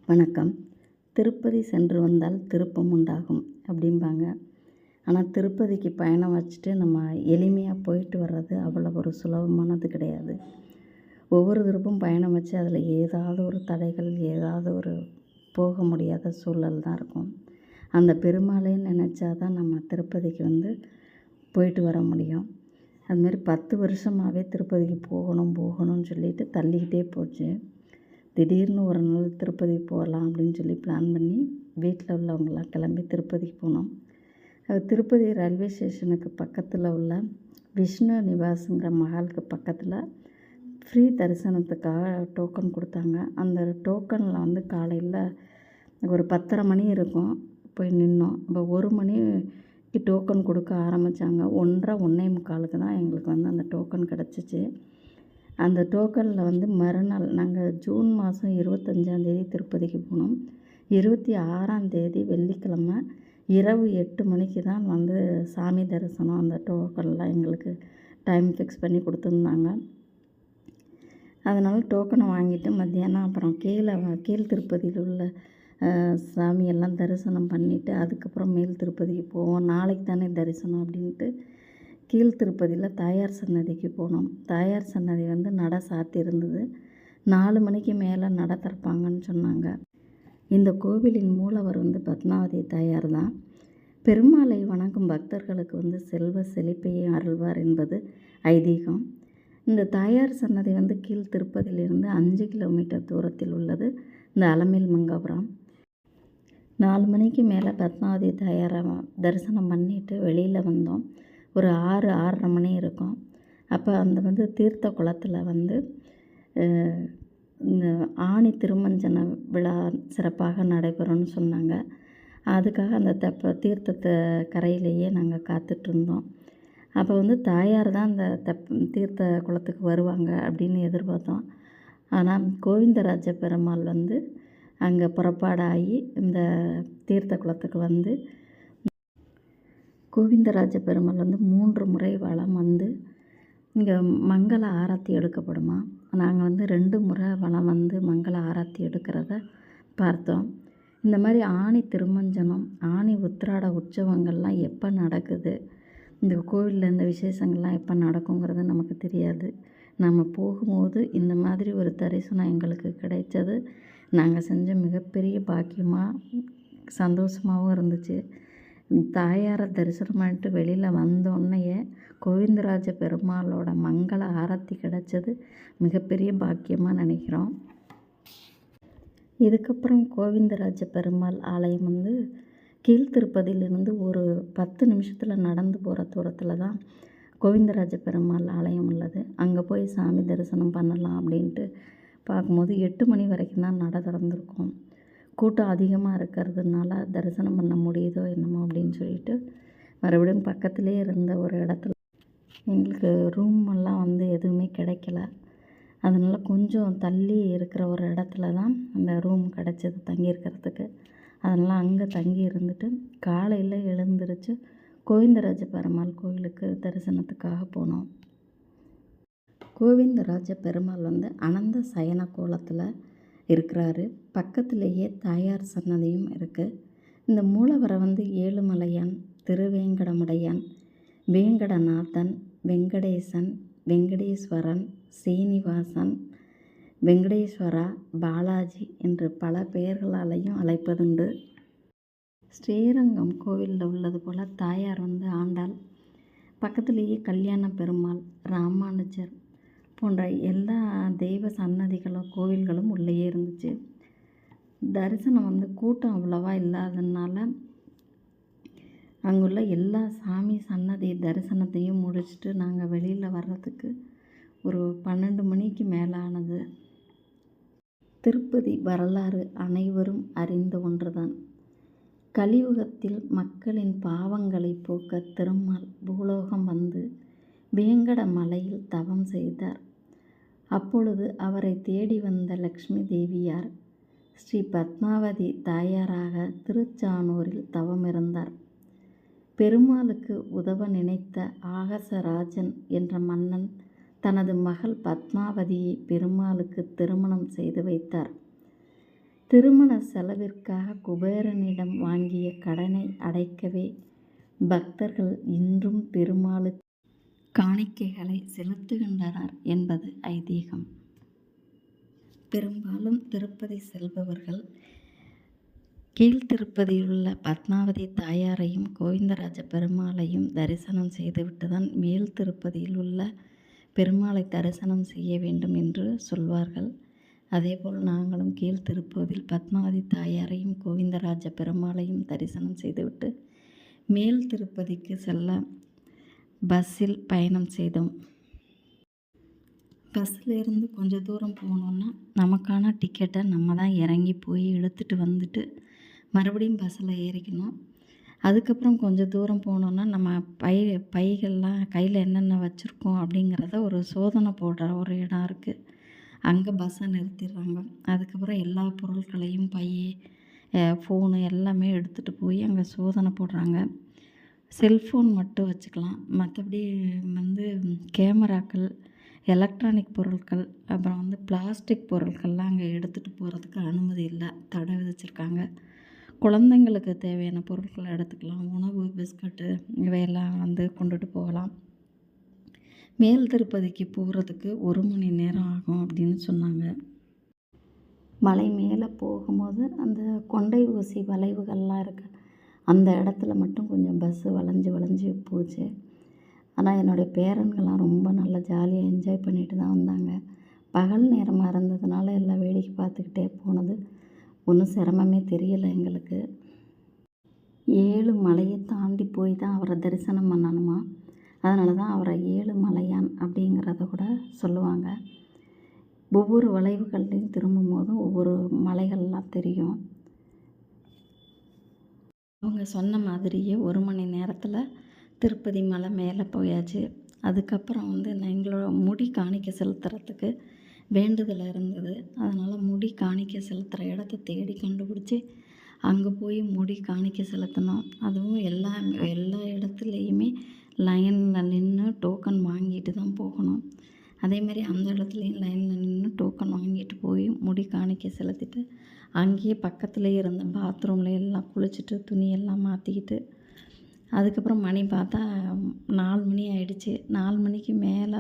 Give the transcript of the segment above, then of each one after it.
வணக்கம். திருப்பதி சென்று வந்தால் திருப்பம் உண்டாகும் அப்படிம்பாங்க. ஆனால் திருப்பதிக்கு பயணம் வச்சுட்டு நம்ம எளிமையாக போயிட்டு வர்றது அவ்வளோ ஒரு சுலபமானது கிடையாது. ஒவ்வொரு திருப்பும் பயணம் வச்சு அதில் ஏதாவது ஒரு தடைகள், ஏதாவது ஒரு போக முடியாத சூழல் தான் இருக்கும். அந்த பெருமாளே நினச்சா தான் நம்ம திருப்பதிக்கு போயிட்டு வர முடியும். அதுமாரி 10 வருஷமாகவே திருப்பதிக்கு போகணும்னு சொல்லிட்டு தள்ளிக்கிட்டே போச்சு. திடீர்னு ஒரு நாள் திருப்பதி போகலாம் அப்படின்னு சொல்லி பிளான் பண்ணி வீட்டில் உள்ளவங்களாம் கிளம்பி திருப்பதிக்கு போனோம். திருப்பதி ரயில்வே ஸ்டேஷனுக்கு பக்கத்தில் உள்ள விஷ்ணு நிவாஸுங்கிற மஹாலுக்கு பக்கத்தில் ஃப்ரீ தரிசனத்துக்காக டோக்கன் கொடுத்தாங்க. அந்த டோக்கனில் காலையில் ஒரு 10:30 மணி இருக்கும். போய் நின்னோம். இப்போ 1 மணிக்கு டோக்கன் கொடுக்க ஆரம்பித்தாங்க. 1:30 1:45 தான் எங்களுக்கு அந்த டோக்கன் கிடச்சிச்சு. அந்த டோக்கனில் மறுநாள் நாங்கள் ஜூன் மாதம் 25ஆம் தேதி திருப்பதிக்கு போனோம். 26ஆம் தேதி வெள்ளிக்கிழமை இரவு 8 மணிக்கு தான் சாமி தரிசனம். அந்த டோக்கனில் எங்களுக்கு டைம் ஃபிக்ஸ் பண்ணி கொடுத்துருந்தாங்க. அதனால் டோக்கனை வாங்கிட்டு மத்தியானம் அப்புறம் கீழ் திருப்பதியில் உள்ள சாமியெல்லாம் தரிசனம் பண்ணிவிட்டு அதுக்கப்புறம் மேல் திருப்பதிக்கு போவோம். நாளைக்கு தானே தரிசனம் அப்படின்ட்டு கீழ் திருப்பதியில் தாயார் சன்னதிக்கு போனோம். தாயார் சன்னதி நட சாத்தி இருந்தது. 4 மணிக்கு மேலே நட திறப்பாங்கன்னு சொன்னாங்க. இந்த கோவிலின் மூலவர் பத்மாவதி தாயார் தான். பெருமாளை வணங்கும் பக்தர்களுக்கு செல்வ செழிப்பையை அருள்வார் என்பது ஐதீகம். இந்த தாயார் சன்னதி கீழ் திருப்பதியிலிருந்து 5 கிலோமீட்டர் தூரத்தில் உள்ளது இந்த அலமேல் மங்காபுரம். 4 மணிக்கு மேலே பத்மாவதி தாயாரை தரிசனம் பண்ணிவிட்டு வெளியில் வந்தோம். ஒரு 6-6:30 மணி இருக்கும். அப்போ தீர்த்த குளத்தில் இந்த ஆணி திருமஞ்சன விழா சிறப்பாக நடைபெறும்னு சொன்னாங்க. அதுக்காக அந்த தீர்த்தத்தை கரையிலேயே நாங்கள் காத்துட்ருந்தோம். அப்போ தாயார் தான் அந்த தீர்த்த குளத்துக்கு வருவாங்க அப்படின்னு எதிர்பார்த்தோம். ஆனால் கோவிந்தராஜ பெருமாள் அங்கே புறப்பாடாகி இந்த தீர்த்த குளத்துக்கு கோவிந்தராஜ பெருமாள் 3 முறை வலம் இங்கே மங்கள ஆரத்தி எடுக்கப்படுமா. நாங்கள் 2 முறை வலம் மங்கள ஆரத்தி எடுக்கிறத பார்த்தோம். இந்த மாதிரி ஆணி திருமஞ்சனம், ஆணி உத்திராட உற்சவங்கள்லாம் எப்போ நடக்குது, இந்த கோவிலில் இந்த விசேஷங்கள்லாம் எப்போ நடக்குங்கிறது நமக்கு தெரியாது. நம்ம போகும்போது இந்த மாதிரி ஒரு தரிசனம் எங்களுக்கு கிடைச்சது நாங்கள் செஞ்ச மிகப்பெரிய பாக்கியமாக சந்தோஷமாகவும் இருந்துச்சு. தாயாரை தரிசனம் பண்ணிட்டு வெளியில் வந்தோடனேயே கோவிந்தராஜ பெருமாளோட மங்கள ஆரத்தி கிடச்சது மிகப்பெரிய பாக்கியமாக நினைக்கிறோம். இதுக்கப்புறம் கோவிந்தராஜ பெருமாள் ஆலயம் கீழ் திருப்பதியிலிருந்து ஒரு 10 நிமிஷத்தில் நடந்து போகிற தூரத்தில் தான் கோவிந்தராஜ பெருமாள் ஆலயம் உள்ளது. அங்கே போய் சாமி தரிசனம் பண்ணலாம் அப்படின்ட்டு பார்க்கும்போது 8 மணி வரைக்கும் தான் நட திறந்துருக்கும். கூட்டம் அதிகமாக இருக்கிறதுனால தரிசனம் பண்ண முடியுதோ என்னமோ அப்படின்னு சொல்லிட்டு மறுபடியும் பக்கத்துலேயே இருந்த ஒரு இடத்துல எங்களுக்கு ரூமெல்லாம் எதுவுமே கிடைக்கல. அதனால் கொஞ்சம் தள்ளி இருக்கிற ஒரு இடத்துல தான் அந்த ரூம் கிடச்சிது தங்கியிருக்கிறதுக்கு. அதனால் அங்கே தங்கி இருந்துட்டு காலையில் எழுந்திரிச்சு கோவிந்தராஜ பெருமாள் கோவிலுக்கு தரிசனத்துக்காக போனோம். கோவிந்தராஜ பெருமாள் அனந்த சயன கோலத்தில் இருக்கிறாரு. பக்கத்திலேயே தாயார் சன்னதியும் இருக்குது. இந்த மூலவரை ஏழுமலையான், திருவேங்கடமுடையான், வேங்கடநாதன், வெங்கடேசன், வெங்கடேஸ்வரன், சீனிவாசன், வெங்கடேஸ்வரா, பாலாஜி என்று பல பெயர்களாலையும் அழைப்பதுண்டு. ஸ்ரீரங்கம் கோவிலில் உள்ளது போல் தாயார் ஆண்டாள், பக்கத்திலேயே கல்யாண பெருமாள், ராமானுஜர் போன்ற எல்லா தெய்வ சன்னதிகளும் கோவில்களும் உள்ளேயே இருந்துச்சு. தரிசனம் கூட்டம் அவ்வளவா இல்லாததுனால அங்குள்ள எல்லா சாமி சன்னதி தரிசனத்தையும் முடிச்சுட்டு நாங்கள் வெளியில் வர்றதுக்கு ஒரு 12 மணிக்கு மேலே ஆனது. திருப்பதி வரலாறு அனைவரும் அறிந்த ஒன்றுதான். கலியுகத்தில் மக்களின் பாவங்களை போக்க திருமால் பூலோகம் வேங்கட மலையில் தவம் செய்தார். அப்பொழுது அவரை தேடி வந்த லக்ஷ்மி தேவியார் ஸ்ரீ பத்மாவதி தாயாராக திருச்சானூரில் தவமிருந்தார். பெருமாளுக்கு உதவ நினைத்த ஆகசராஜன் என்ற மன்னன் தனது மகள் பத்மாவதியை பெருமாளுக்கு திருமணம் செய்து வைத்தார். திருமண செலவிற்காக குபேரனிடம் வாங்கிய கடனை அடைக்கவே பக்தர்கள் இன்றும் பெருமாளுக்கு காணிக்கைகளை செலுத்துகின்றனர் என்பது ஐதீகம். பெரும்பாலும் திருப்பதி செல்பவர்கள் கீழ்த்திருப்பதியிலுள்ள பத்மாவதி தாயாரையும் கோவிந்தராஜ பெருமாளையும் தரிசனம் செய்துவிட்டு தான் மேல் திருப்பதியில் உள்ள பெருமாளை தரிசனம் செய்ய வேண்டும் என்று சொல்வார்கள். அதேபோல் நாங்களும் கீழ்த்திருப்பதியில் பத்மாவதி தாயாரையும் கோவிந்தராஜ பெருமாளையும் தரிசனம் செய்துவிட்டு மேல் திருப்பதிக்கு செல்ல பஸ்ஸில் பயணம் செய்தோம். பஸ்ஸிலேருந்து கொஞ்சம் தூரம் போனோன்னா நமக்கான டிக்கெட்டை நம்ம தான் இறங்கி போய் எடுத்துகிட்டு வந்துட்டு மறுபடியும் பஸ்ஸில் ஏறிக்கணும். அதுக்கப்புறம் கொஞ்சம் தூரம் போனோன்னா நம்ம பைகள்லாம் கையில் என்னென்ன வச்சுருக்கோம் அப்படிங்கிறத ஒரு சோதனை போடுற ஒரு இடம் இருக்குது. அங்கே பஸ்ஸை நிறுத்திடுறாங்க. அதுக்கப்புறம் எல்லா பொருட்களையும் ஃபோனு எல்லாமே எடுத்துகிட்டு போய் அங்கே சோதனை போடுறாங்க. செல்ஃபோன் மட்டும் வச்சுக்கலாம். மற்றபடி கேமராக்கள், எலக்ட்ரானிக் பொருட்கள், அப்புறம் பிளாஸ்டிக் பொருட்கள்லாம் அங்கே எடுத்துகிட்டு போகிறதுக்கு அனுமதி இல்லை, தடை விதிச்சிருக்காங்க. குழந்தைங்களுக்கு தேவையான பொருட்களை எடுத்துக்கலாம். உணவு, பிஸ்கட்டு இவையெல்லாம் கொண்டுட்டு போகலாம். மேல் திருப்பதிக்கு போகிறதுக்கு 1 மணி நேரம் ஆகும் அப்படின்னு சொன்னாங்க. மலை மேலே போகும்போது அந்த கொண்டை ஊசி வளைவுகள்லாம் இருக்குது. அந்த இடத்துல மட்டும் கொஞ்சம் பஸ்ஸு வளைஞ்சு போச்சு. ஆனால் என்னுடைய பேரன்கள்லாம் ரொம்ப நல்லா ஜாலியாக என்ஜாய் பண்ணிட்டு தான் வந்தாங்க. பகல் நேரமாக இருந்ததுனால எல்லாம் வேடிக்கை பார்த்துக்கிட்டே போனது ஒன்றும் சிரமமே தெரியலை எங்களுக்கு. 7 மலையை தாண்டி போய் தான் அவரை தரிசனம் பண்ணணுமா. அதனால தான் அவரை 7 மலையான் அப்படிங்கிறத கூட சொல்லுவாங்க. ஒவ்வொரு வளைவுகள்லையும் திரும்பும் போதும் ஒவ்வொரு மலைகள்லாம் தெரியும். அவங்க சொன்ன மாதிரியே 1 மணி நேரத்தில் திருப்பதி மலை மேலே போயாச்சு. அதுக்கப்புறம் எங்களோட முடி காணிக்கை செலுத்துறதுக்கு வேண்டுதல் இருந்தது. அதனால் முடி காணிக்கை செலுத்துகிற இடத்த தேடி கண்டுபிடிச்சி அங்கே போய் முடி காணிக்கை செலுத்தினோம். அதுவும் எல்லா இடத்துலையுமே லைனில் நின்று டோக்கன் வாங்கிட்டு தான் போகணும். அதேமாதிரி அந்த இடத்துலையும் லைனில் நின்று டோக்கன் வாங்கிட்டு போய் முடி காணிக்கை செலுத்திட்டு அங்கேயே பக்கத்துலேயே இருந்த பாத்ரூமில் எல்லாம் குளிச்சுட்டு துணியெல்லாம் மாற்றிக்கிட்டு அதுக்கப்புறம் மணி பார்த்தா 4 மணி ஆயிடுச்சு. 4 மணிக்கு மேலே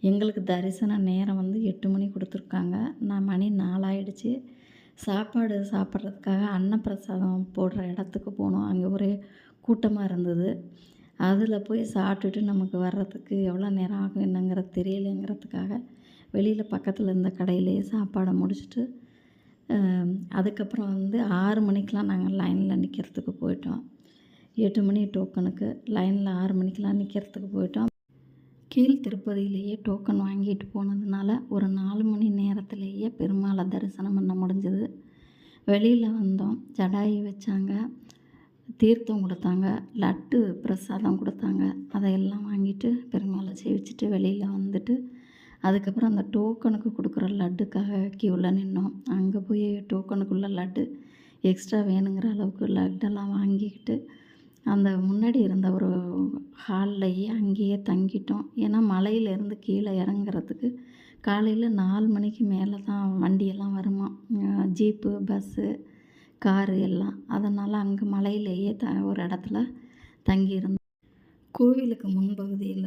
எங்களுக்கு தரிசன நேரம் 8 மணி கொடுத்துருக்காங்க. மணி 4 ஆயிடுச்சு. சாப்பாடு சாப்பிட்றதுக்காக அன்னப்பிரசாதம் போடுற இடத்துக்கு போனோம். அங்கே ஒரே கூட்டமாக இருந்தது. அதில் போய் சாப்பிட்டுட்டு நமக்கு வர்றதுக்கு எவ்வளோ நேரம் ஆகும் என்னங்கிறது தெரியலைங்கிறதுக்காக வெளியில் பக்கத்தில் இருந்த கடையிலேயே சாப்பாடை முடிச்சுட்டு அதுக்கப்புறம் 6 மணிக்கெலாம் நாங்கள் லைனில் நிற்கிறதுக்கு போயிட்டோம். 8 மணி டோக்கனுக்கு லைனில் 6 மணிக்கெலாம் நிற்கிறதுக்கு போயிட்டோம். கீழ் திருப்பதியிலேயே டோக்கன் வாங்கிட்டு போனதுனால ஒரு 4 மணி நேரத்திலேயே பெருமாளை தரிசனம் பண்ண முடிஞ்சது. வெளியில் வந்தோம். ஜடாயி வச்சாங்க, தீர்த்தம் கொடுத்தாங்க, லட்டு பிரசாதம் கொடுத்தாங்க. அதையெல்லாம் வாங்கிட்டு பெருமாளை சேவிச்சுட்டு வெளியில் வந்துட்டு அதுக்கப்புறம் அந்த டோக்கனுக்கு கொடுக்குற லட்டுக்காக க்யூவில் நின்னோம். அங்கே போய் டோக்கனுக்குள்ளே லட்டு எக்ஸ்ட்ரா வேணுங்கிற அளவுக்கு லட்டெல்லாம் வாங்கிக்கிட்டு அந்த முன்னாடி இருந்த ஒரு ஹால்லையே அங்கேயே தங்கிட்டோம். ஏன்னா மலையிலேருந்து கீழே இறங்குறதுக்கு காலையில் 4 மணிக்கு மேலே தான் வண்டியெல்லாம் வருமா, ஜீப்பு, பஸ்ஸு, காரு எல்லாம். அதனால் அங்கே மலையிலேயே ஒரு இடத்துல தங்கியிருந்தோம். கோவிலுக்கு முன்பகுதியில்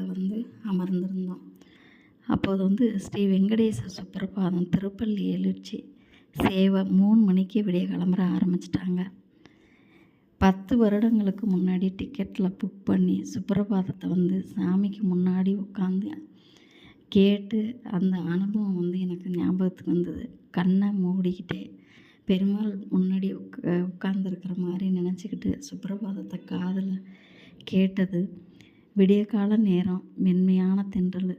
அமர்ந்திருந்தோம். அப்போது ஸ்ரீ வெங்கடேச சுப்ரபாதம் திருப்பள்ளி எழுச்சி சேவை 3 மணிக்கு விடிய கிளம்புற ஆரம்பிச்சிட்டாங்க. 10 வருடங்களுக்கு முன்னாடி டிக்கெட்டில் புக் பண்ணி சுப்ரபாதத்தை சாமிக்கு முன்னாடி உட்காந்து கேட்டு அந்த அனுபவம் எனக்கு ஞாபகத்துக்கு வந்தது. கண்ணை மூடிக்கிட்டே பெருமாள் முன்னாடி உட்காந்துருக்கிற மாதிரி நினச்சிக்கிட்டு சுப்ரபாதத்தை காதில் கேட்டது. விடிய கால நேரம், மென்மையான தென்றல்,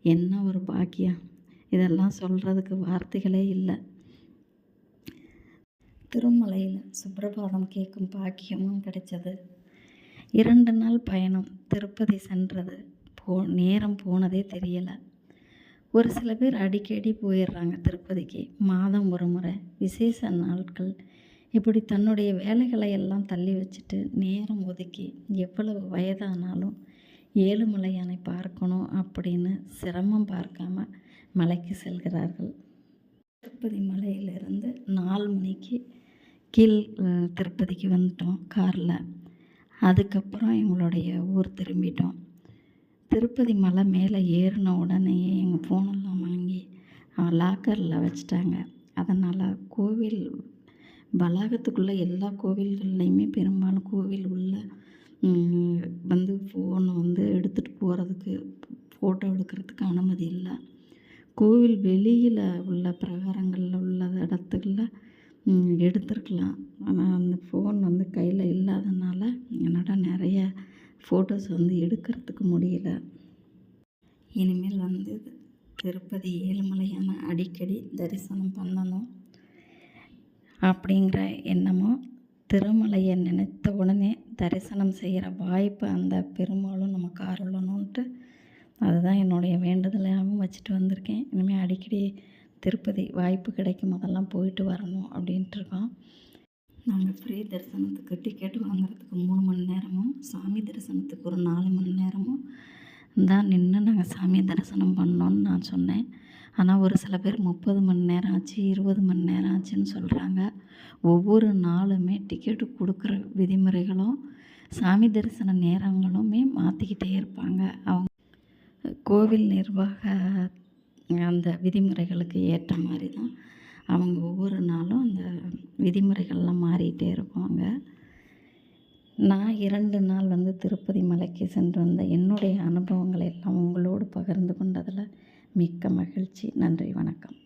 என்ன ஒரு பாக்கியம்! இதெல்லாம் சொல்கிறதுக்கு வார்த்தைகளே இல்லை. திருமலையில் சுப்ரபாதம் கேட்கும் பாக்கியமும் கிடைச்சது. 2 நாள் பயணம். திருப்பதி சென்றது நேரம் போனதே தெரியலை. ஒரு சில பேர் அடிக்கடி போயிடுறாங்க திருப்பதிக்கு. மாதம் ஒரு முறை, விசேஷ நாட்கள், இப்படி தன்னுடைய வேலைகளை எல்லாம் தள்ளி வச்சுட்டு நேரம் ஒதுக்கி எவ்வளவு வயதானாலும் ஏழுமலையானை பார்க்கணும் அப்படின்னு சிரமம் பார்க்காம மலைக்கு செல்கிறார்கள். திருப்பதி மலையிலேருந்து 4 மணிக்கு கீழ் திருப்பதிக்கு வந்துட்டோம் காரில். அதுக்கப்புறம் எங்களுடைய ஊர் திரும்பிட்டோம். திருப்பதி மலை மேலே ஏறின உடனேயே எங்கள் ஃபோனெல்லாம் வாங்கி லாக்கரில் வச்சுட்டாங்க. அதனால் கோவில் வளாகத்துக்குள்ளே எல்லா கோவில்கள்லையுமே பெரும்பாலும் கோவில் உள்ள வந்து ஃபோனை வந்து எடுத்துகிட்டு போகிறதுக்கு, ஃபோட்டோ எடுக்கிறதுக்கு அனுமதி இல்லை. கோவில் வெளியில் உள்ள பிரகாரங்களில் உள்ள இடத்துல எடுத்துருக்கலாம். ஆனால் அந்த ஃபோன் வந்து கையில் இல்லாதனால என்னால் நிறைய ஃபோட்டோஸ் வந்து எடுக்கிறதுக்கு முடியல. இனிமேல் வந்து திருப்பதி ஏழுமலையான அடிக்கடி தரிசனம் பண்ணணும் அப்படிங்கிற எண்ணமும், திருமலையை நினைத்த உடனே தரிசனம் செய்கிற வாய்ப்பு அந்த பெருமாளும் நமக்கு அருளணுன்ட்டு அதுதான் என்னுடைய வேண்டுதலாகவும் வச்சுட்டு வந்திருக்கேன். இனிமேல் அடிக்கடி திருப்பதி வாய்ப்பு கிடைக்கும் போதெல்லாம் போயிட்டு வரணும் அப்படின்ட்டுருக்கோம். நாங்கள் ஃப்ரீ தரிசனத்துக்கு டிக்கெட் வாங்குறதுக்கு 3 மணி நேரமும், சாமி தரிசனத்துக்கு ஒரு 4 மணி நேரமும் தான் நின்று நாங்கள் சாமி தரிசனம் பண்ணோன்னு நான் சொன்னேன். ஆனால் ஒரு சில பேர் 30 மணி நேரம் ஆச்சு, 20 மணி நேரம் ஆச்சுன்னு சொல்கிறாங்க. ஒவ்வொரு நாளுமே டிக்கெட்டு கொடுக்குற விதிமுறைகளும் சாமி தரிசன நேரங்களுமே மாற்றிக்கிட்டே இருப்பாங்க. அவங்க கோவில் நிர்வாக அந்த விதிமுறைகளுக்கு ஏற்ற மாதிரி தான் அவங்க ஒவ்வொரு நாளும் அந்த விதிமுறைகள்லாம் மாறிகிட்டே இருப்பாங்க. நான் 2 நாள் வந்து திருப்பதி மலைக்கு சென்று வந்த என்னுடைய அனுபவங்களை எல்லாம் உங்களோடு பகிர்ந்து கொண்டதில் மிக்க மகிழ்ச்சி. நன்றி, வணக்கம்.